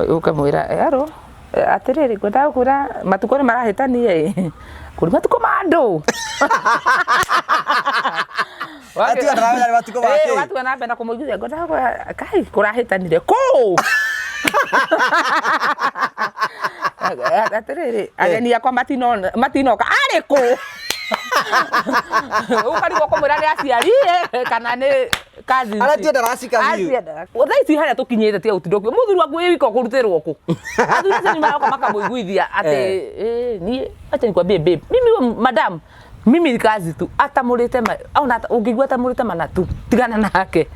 ukamwira ero atiriri ngwenda kura matuko ni marahitania kuri matuko mandu Ati arawe matuko make watu wanapenda kumujulia ngwenda kai kurahitanire ko atiriri ageni yakwa matinoka ariko ukarigwo kumwira ni aciarie kana ni kazi arati ndaracika hiyo uthaiti haria tukinyite tia utindokio muthuri wangu wiko kurutirwo ku athuri ni maroko makamuiguithia ati ni acha nikwambie babe mimi madam mimi ni kazi tu atamurite ona ungigwa atamurite mana tu tigana nake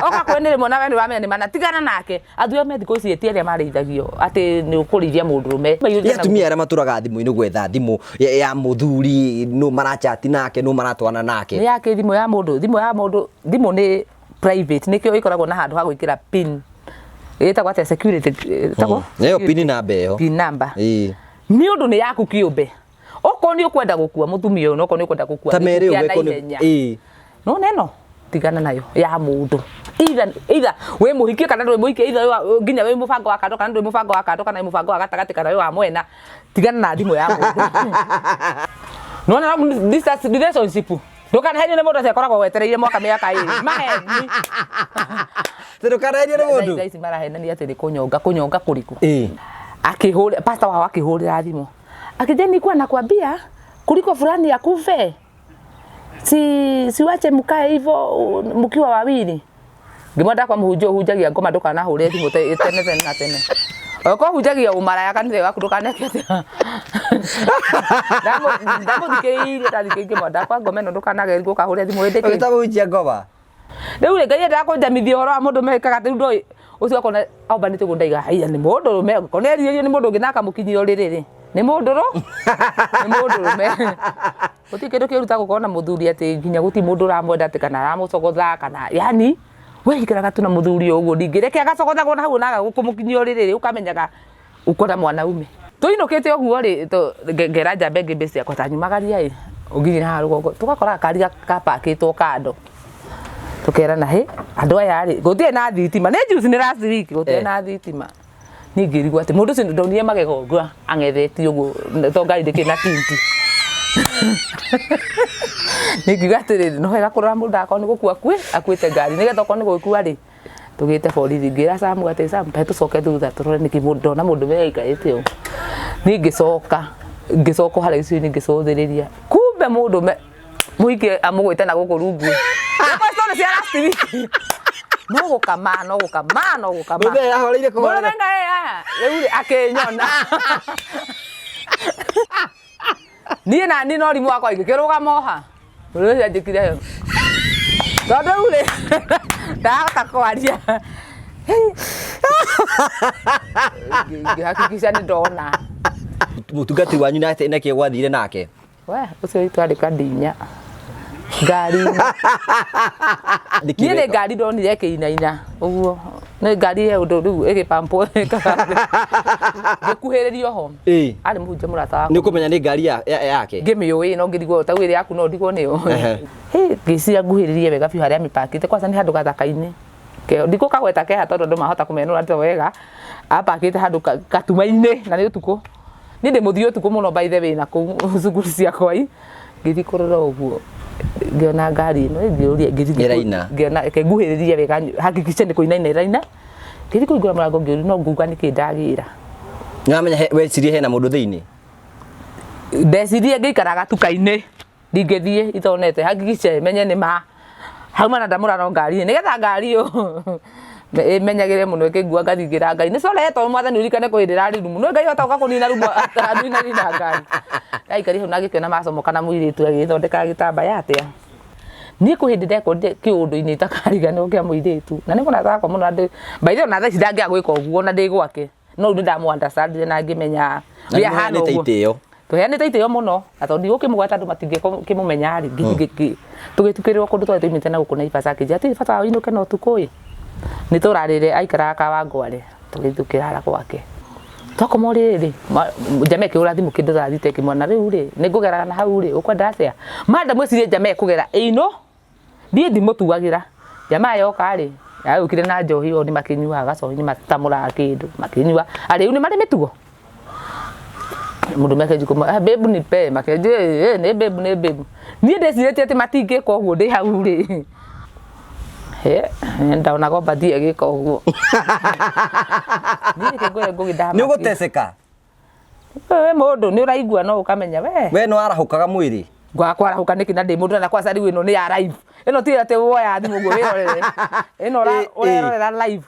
oka kwenere mona wewe wamenya ni mana tigana nake athuri me thiko cietie aria marithagio ati ni ukurithia mundurume yatumia aria maturaga thimu-ini gwetha thimu ya muthuri no marachati nake no maratwana nake ni yake thimu ya mundu thimu ni private nikio ikoragwo na handu ha gwikira pin etagwo ate security etagwo yo pin number yo pin number ni undu ni yaku kiumbe oko ni ukwenda gukua mutumia uno oko ni ukwenda gukua tamere ubeko ni no neno tigana nayo ya mundu either we muhikie kana ndwe muhikie either nginya we mubango wa kando kana ndwe mubango wa kando kana mubango wa gatagati kana we wa mwena tigana na thimu ya mundu no na distance relationship ndukana henye ne mundu akoragwo wetereire mwaka miaka iri maheni ndukana henye ne mundu ndaisi marahena ni ati kunyonga kuriku akihuri pastor wao akihurira thimu akijeni kwa nakwambia kuliko fulani akufe siwache mkae hivyo mkiwa wawili ngimwenda kwa muhunjo hujagia ngoma ndukana hure thimu tene na tene oko hujagia umaraya kanithe waku ndukane kete ndamo dikiri ndadikiri mwenda kwa ngoma no ndukana ngo kahure thimu ndeke utabuhunjia ngoma riu ngai ndakunjamithia horo wa mundu mekaga riu ndoi ucio kona aubanite gundaiga haiya ni mundu me kona eririo ni mundu nginaka mukinyiro ririri ni munduru me utikindu kiruta gukona muthuri ati nginya guti mundu ramwenda ati kana ramucogotha kana yani we ikiraga tu na muthuri uguo ndingireke agacogotha na hau naga gukumukinyio ririri ukamenyaga ukora mwanaume tuinukite uguo ri ngera njambe ngibeci akwa tanyumagaria ugithi na rugongo tukakora kari kapakitwo kando tukerana he andu aya ri gutie na thitima ne juice ni last week gutie na thitima ningirigwa ati mundu ucio ndonire magego ngwa angetheti uguo to ngari ndikina tinti nikiga ati no hega kurora mundu akoni gukua kwi akwite ngari nigetha okoni gukua ri tugite borithi ngira samu ati samu pe tucoke thutha turore niki mundu na mundu meikaite u ningicoka haria icio ningicuthiriria kumbe mundu muike amugwite na guku rungu kwa cia last week no gukama bebe ahoreire kugora bebe riu akinyona ni no rimu wakwa ikiruga moha riu ajikire tondu ule ndahota kwaria ngihakikisha ni ndona mutungati wanyu na ke gwathire nake we ucio itwarika ndinya ngari ni ngari ndonire kiinaina uguo ni ngari ya undu riu igipampo ngikuhiririo ho ari muhunjia murata wakwa ni kumenya ni ngari yake ngimiui no ngirigwo ta wiri yaku no ndigwo niyo ngiciria nguhiririe wega biu haria mipakite kwanza ni handu gathaka-ini ndiko kagweta keha tondu ndu mahota kumenura ndio wega apakite handu katuma-ini na ni utuku ni ndi muthio utuku muno by the way na ku cukuru ciakwa ngithi kurora uguo ngiona ngari ino ngiuria ngiona nguhiririe wega hakikisha ni kuinaina iraina ngithi kuingura murango ngiuri no nguga niki ndagira ngamenya wecirie hena mundu thiini ndecirie ngikaraga tuka-ini ndingithie itonete hakikisha menye ni ma hauma na ndamura no ngari nigetha ngari yo menyagire muno ikigua ngathingira ngai ni sore to mwathani urikane kuhindira ri rumu no ngai hota ukakunina rumu atanina ni ngari ngai kari hu nagikiona macomoka na muiritu agithondeka gitambaya atia ni kuhindira ko kiundu-ini itakariganwo kia muiritu na ni kuna thako muno ndi baithe na tha cidangia gwika uguo na ndi gwake no ndi ndamu understand na ngimenya bia hano uguo tuheanite itio muno atondi ukimugweta andu matingi kimumenya ri tugitukirwo kundu twete imite na gukuna ibasa kiji ati bata inuke no tukui ni turarire aikara kawa ngware tugitukira ara gwake tokomori ri jame ki urathi mukindu rathite ki mwana riu ri ningugera na hau ri ukwenda atia manda mwicirie jame kugera ino ndie ndimutuagira jamaa yoka ri ukire na njohi o ni makinyua gacohi ni matamura kindu makinyua ari ni mari mitugo mundu meke jiko babe nipe makeje ne babe ni ndecirete ati matingika uguo ndi hau ri ndaona go bathie gika uguo ni ke ngugidama ni uguteceka mundu ni uraigua no ukamenya we no arahukaga mwiri gwakarahuka niki na ndi mundu na kwa sari wino ni ya live ino ti ate woya thimu gwe wirorere ino urerorera live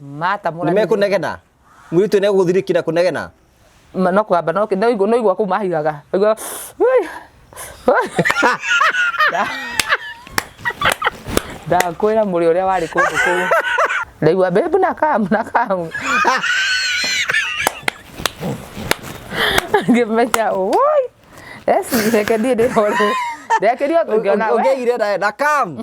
mata mura ni mekunegena mwiritu ne guthirikira kunegena no kwamba no igwa ku mahigaga igwa da kwira muri uria wari kundu kuu ndaigua bebu na kam ngimenya oi esi reke ndi hore reke dio tungiona ungeire na kam